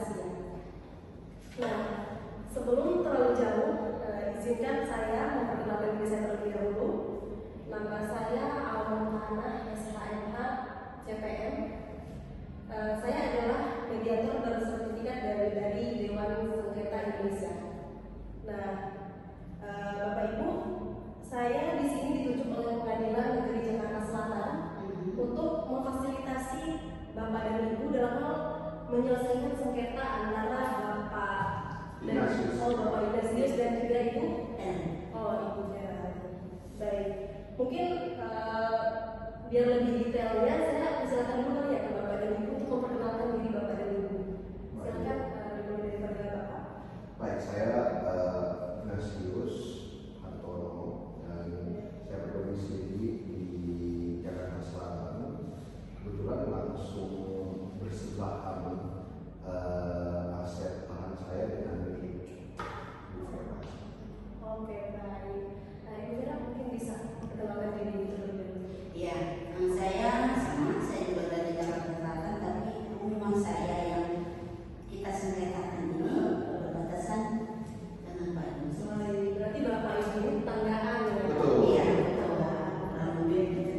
advokasinya. Nah, sebelum terlalu jauh, izinkan saya memperkenalkan diri saya terlebih dahulu. Nama saya Almutanah SHMH CPM. Saya adalah mediator bersertifikat dari Dewan Sengketa Indonesia. Nah, Bapak Ibu, saya di sini ditunjuk oleh Pengadilan Negeri Jakarta Selatan untuk memfasilitasi Bapak dan Ibu dalam hal menyelesaikan sengketa antara Bapak Ignatius dan juga Ibu Ibunya. Baik, mungkin biar lebih detailnya saya silakan dulu ya ke Bapak dan Ibu untuk memperkenalkan diri Bapak dan Ibu. Silakan dimulai daripada Bapak. Baik, saya Ignatius Hartono dan saya berdomisili di Jakarta Selatan. Kebetulan langsung bersebelahan aset tangan saya dengan milik Bu Vera. Oke, baik. Nah, Ibu Vera mungkin bisa perkenalkan diri terlebih dahulu. Ya, saya juga dari Jakarta Selatan, tapi rumah saya yang kita sengketakan ini berbatasan dengan Pak Ibu. Berarti Bapak Ibu ini tetanggaan ya? Betul. Iya, betul. Kurang lebih gitu.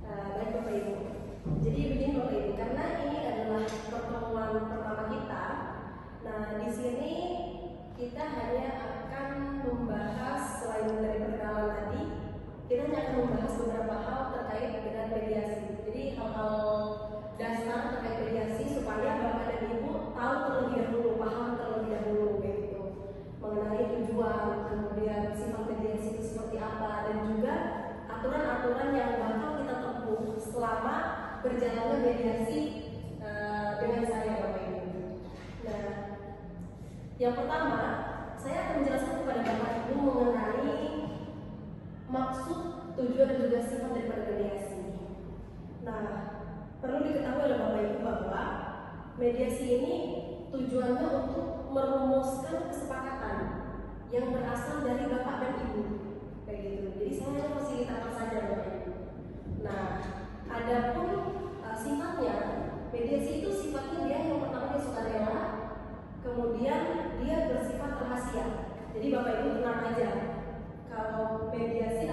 Baik Bapak Ibu. Jadi begini Bapak Ibu, karena ini adalah pertemuan pertama kita. Nah, di sini kita hanya akan membahas selain dari perkenalan tadi, kita hanya akan membahas beberapa hal terkait dengan mediasi. Jadi hal-hal dasar terkait mediasi supaya Bapak dan Ibu tahu terlebih dahulu, paham terlebih dahulu gitu, mengenai tujuan, kemudian sifat mediasi itu seperti apa, dan juga aturan-aturan yang bakal kita tempuh selama berjalannya mediasi dengan saya Bapak Ibu. Nah, yang pertama saya akan menjelaskan kepada Bapak Ibu mengenai maksud, tujuan dan juga sifat daripada mediasi. Nah, perlu diketahui oleh Bapak Ibu bahwa mediasi ini tujuannya untuk merumuskan kesepakatan yang berasal dari Bapak dan Ibu, kayak gitu. Jadi saya hanya fasilitator saja Bapak Ibu. Nah, adapun sifatnya, mediasi itu sifatnya dia yang pertama dia sukarela, kemudian dia bersifat rahasia. Jadi Bapak Ibu tenang aja. Kalau mediasi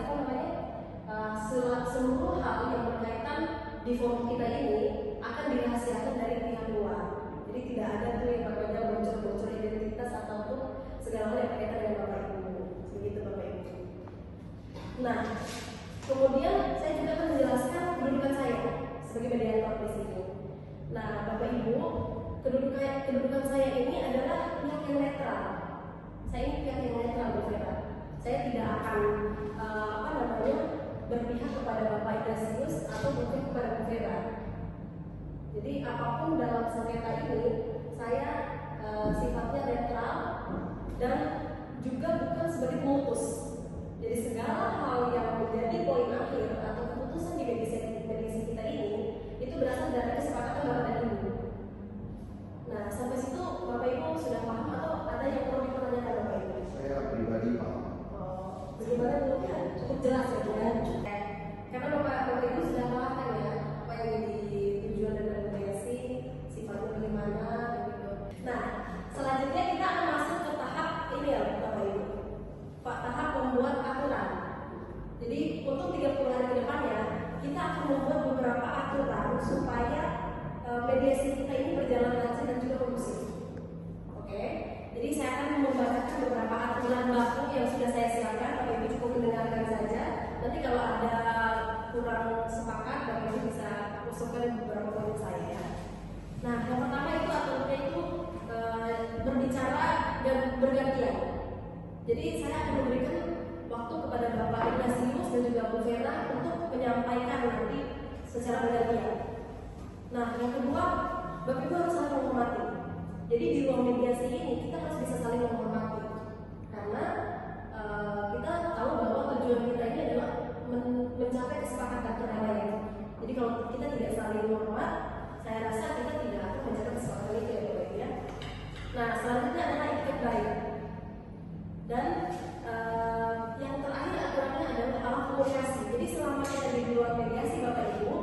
seluruh hal yang berkaitan di forum kita ini akan dirahasiakan dari pihak luar. Jadi tidak ada tuh yang namanya bocor-bocor identitas ataupun segala hal yang berkaitan dengan Bapak Ibu. Begitu Bapak Ibu. Nah, kemudian saya juga akan menjelaskan kedudukan saya sebagai mediator di sini. Nah, Bapak Ibu, kedudukan saya ini adalah pihak yang netral. Saya ini pihak yang netral, Bu Vera. Saya tidak akan berpihak kepada Bapak Ignatius atau berpihak kepada Bu Vera. Jadi apapun dalam sengketa ini saya sifatnya netral dan juga bukan sebagai pemutus. Jadi segala hal yang menjadi poin akhir atau keputusan di mediasi kita ini itu berasal dari kesepakatan Bapak dan Ibu. Nah, sampai situ Bapak Ibu sudah paham atau ada yang perlu dipertanyakan Bapak Ibu? Saya pribadi paham. Bagaimana dulu ya? Cukup jelas ya Bu ya? Karena Bapak Ibu sudah paham kan ya apa yang jadi tujuan dari mediasi, sifatnya bagaimana gitu. Nah, selanjutnya kita akan masuk ke tahap ini ya Bapak Ibu, tahap membuat aturan. Jadi untuk 30 hari ke depannya kita akan membuat beberapa aturan supaya mediasi kita ini berjalan lancar dan juga kondusif. Oke, jadi saya akan membacakan beberapa aturan baku yang sudah saya siapkan. Bapak Ibu cukup mendengarkan saja. Nanti kalau ada kurang sepakat, Bapak Ibu bisa usulkan beberapa poin saya ya. Nah, yang pertama itu aturannya itu berbicara dan bergantian. Jadi saya akan memberikan waktu kepada Bapak Ignatius dan juga Bu Vera untuk menyampaikan nanti secara bergantian. Nah, yang kedua, Bapak Ibu harus saling menghormati. Jadi di ruang mediasi ini kita harus bisa saling menghormati, karena kita tahu bahwa tujuan kita ini adalah mencapai kesepakatan perdamaian. Jadi kalau kita tidak saling menghormat, saya rasa kita tidak akan mencapai kesepakatan itu ya Bapak ya. Nah, selanjutnya adalah etiket baik. Dan yang terakhir aturannya adalah alat komunikasi. Jadi selama kita di ruang mediasi Bapak Ibu,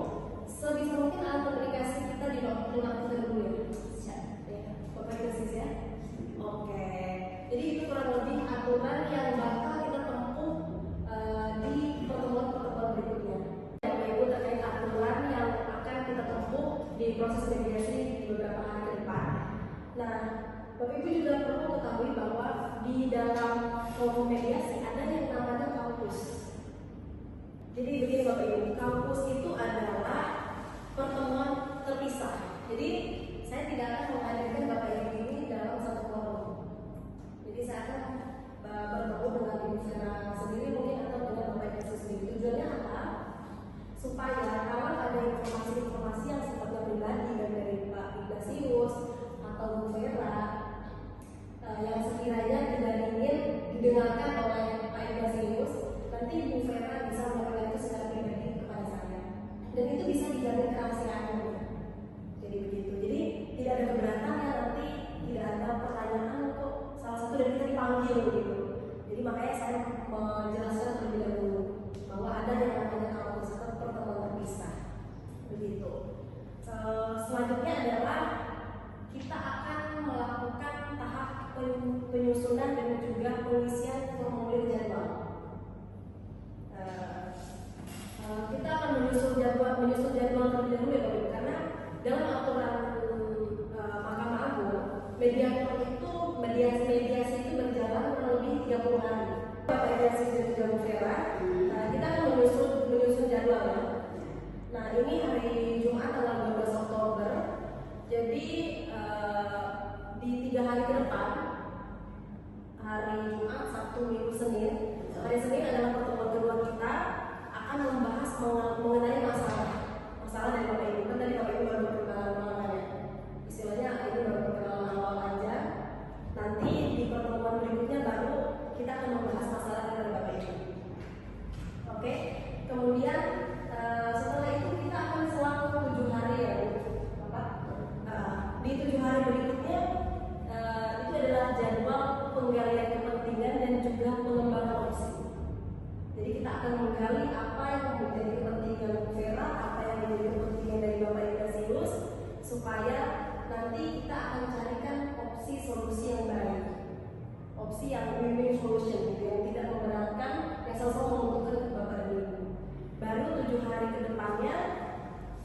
sebisa mungkin alat komunikasi kita di kita dulu ya. Bapak aturan yang bakal kita tempuh di pertemuan-pertemuan berikutnya. Bapak Ibu terkait aturan yang akan kita tempuh di proses mediasi di beberapa hari ke depan. Nah, Bapak Ibu juga perlu ketahui bahwa di dalam forum mediasi ada yang namanya kampus. Jadi begini Bapak Ibu, kampus itu adalah pertemuan terpisah. Jadi saya tidak akan menghadirkan Bapak Ibu ini dalam satu forum. Jadi saya akan bertemu dengan Ibu Vera sendiri mungkin atau dengan Bapak Ibu sendiri. Tujuannya apa? Supaya kalau ada informasi-informasi yang sifatnya pribadi dari Pak Ignatius atau Bu Vera yang sekiranya tidak ingin didengarkan oleh Pak Ignatius, nanti Bu Vera bisa menyampaikan itu secara pribadi kepada saya. Dan itu bisa dijamin kerahasiaannya. Jadi begitu. Jadi tidak ada keberatan ya, nanti tidak ada pertanyaan untuk salah satu dari kita dipanggil begitu. Jadi makanya saya menjelaskan terlebih dahulu bahwa ada yang namanya kampus atau pertemuan terpisah. Begitu. Selanjutnya adalah kita akan melakukan tahap penyusunan dan juga pengisian formulir jadwal. Kita akan menyusun jadwal terlebih dahulu ya Bapak Ibu, karena dalam aturan Mahkamah Agung mediasi itu berjalan kurang lebih 30 hari. Bapak Ignatius dan juga Bu Vera, kita akan menyusun jadwal ya. Nah ini hari Jumat tanggal 12 Oktober. Jadi di 3 hari ke depan, hari Jumat, Sabtu, Minggu, Senin. Hari Senin adalah pertemuan kedua kita akan membahas mengenai masalah dari Bapak Ibu. Kan tadi Bapak Ibu baru berkenalan ya. Istilahnya ini baru perkenalan awal aja. Nanti di pertemuan berikutnya baru kita akan membahas masalah dari Bapak Ibu. Oke. Kemudian setelah itu kita akan selang 7 hari ya Bapak. Di 7 hari berikutnya itu adalah jadwal penggalian kepentingan dan juga pengembangan opsi. Jadi kita akan menggali apa yang menjadi kepentingan Bu Vera, apa yang menjadi kepentingan dari Bapak Ignatius, supaya nanti kita akan carikan opsi solusi yang baik, opsi yang win-win solution, gitu, yang tidak memberatkan, yang sama-sama menguntungkan Bapak dan Ibu. Baru 7 hari ke depannya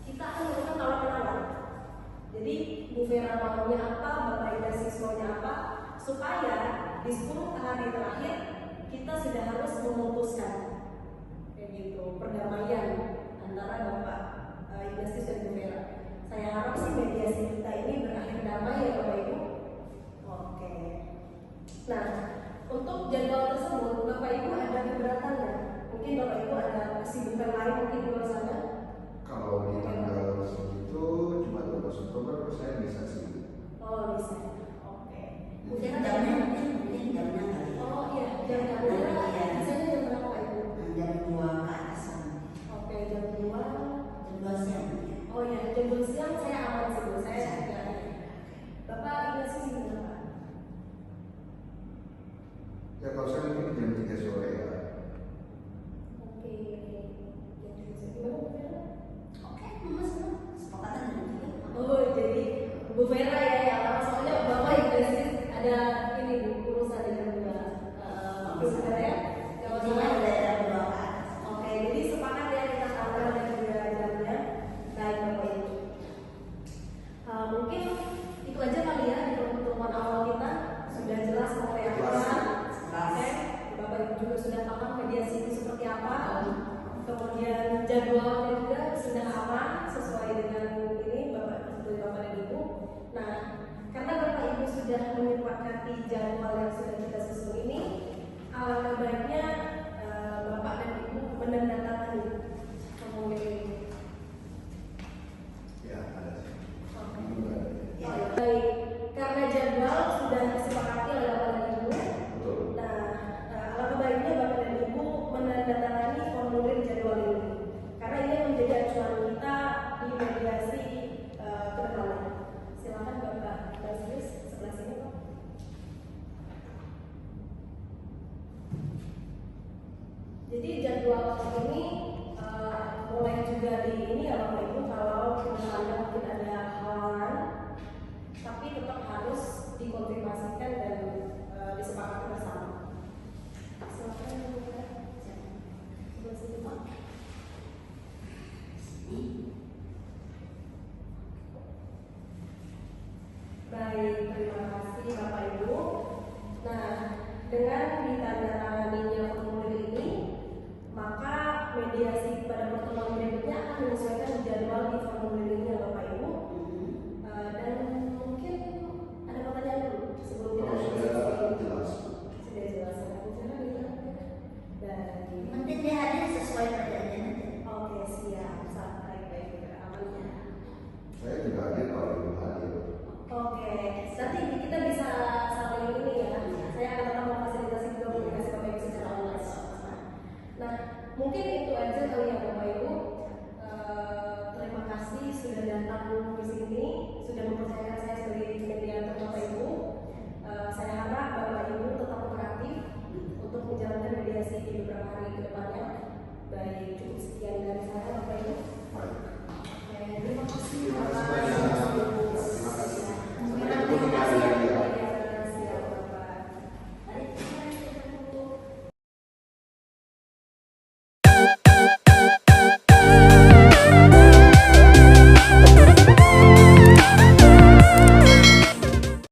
kita akan melakukan tawar-menawar. Jadi Bu Vera maunya apa, Bapak Ignatius maunya apa, supaya di 10 hari terakhir kita sudah harus memutuskan kayak gitu, perdamaian antara Bapak Ignatius dan Bu Vera. Saya harap sih mediasi kita ini berakhir damai ya Bapak Ibu. Oke. Nah, untuk jadwal tersebut Bapak Ibu ada keberatan ya? Mungkin Bapak Ibu ada kesibukan lain mungkin di luar sana? Kalau di tanggal segitu Jumat 12 Oktober saya bisa sih. Oh bisa. Oke. Bu Vera mungkin jamnya kali. Oh iya, jam berapa? Biasanya jam berapa Pak Ibu? Jam 2 ke atasan. Oke, jam 2. Jam 2 siang. Oh iya, jam 2 siang saya aman sih Bu. Saya tidak. Bapak Ignatius jam berapa? Ya kalau saya mungkin jam 3 sore ya. Oke. Jam 3 sore. Gimana Bu Vera? Oke, Mas, sepakatan jam 3. Oh, jadi Bu Vera ya, soalnya Bapak Ignatius ada ini Bu, urusan dengan Bu Vera ya. Intinya udah ada beberapa. Oke, jadi sepakat ya kita tanggal dan juga jamnya. Baik Bapak Ibu. Mungkin itu aja kali ya di pertemuan awal kita sudah jelas seperti apa. Oke, Bapak Ibu juga sudah paham mediasi itu seperti apa. Kemudian jadwalnya juga sudah aman sesuai dengan ini Bapak dan Ibu. Nah, karena Bapak Ibu sudah menyepakati jadwal yang sudah kita susun ini, alangkah baiknya Bapak dan Ibu menandatangani formulir ini. Ya ada sih. Ya, baik. Karena jadwal sudah disepakati oleh Bapak dan Ibu. Betul. Nah, alangkah baiknya Bapak dan Ibu menandatangani formulir jadwal ini. Karena ini menjadi acuan kita di mediasi ke depannya. Silakan Bapak Ignatius sebelah sini Pak. Baik, terima kasih Bapak Ibu. Nah, dengan ditandatanganinya formulir ini, maka mediasi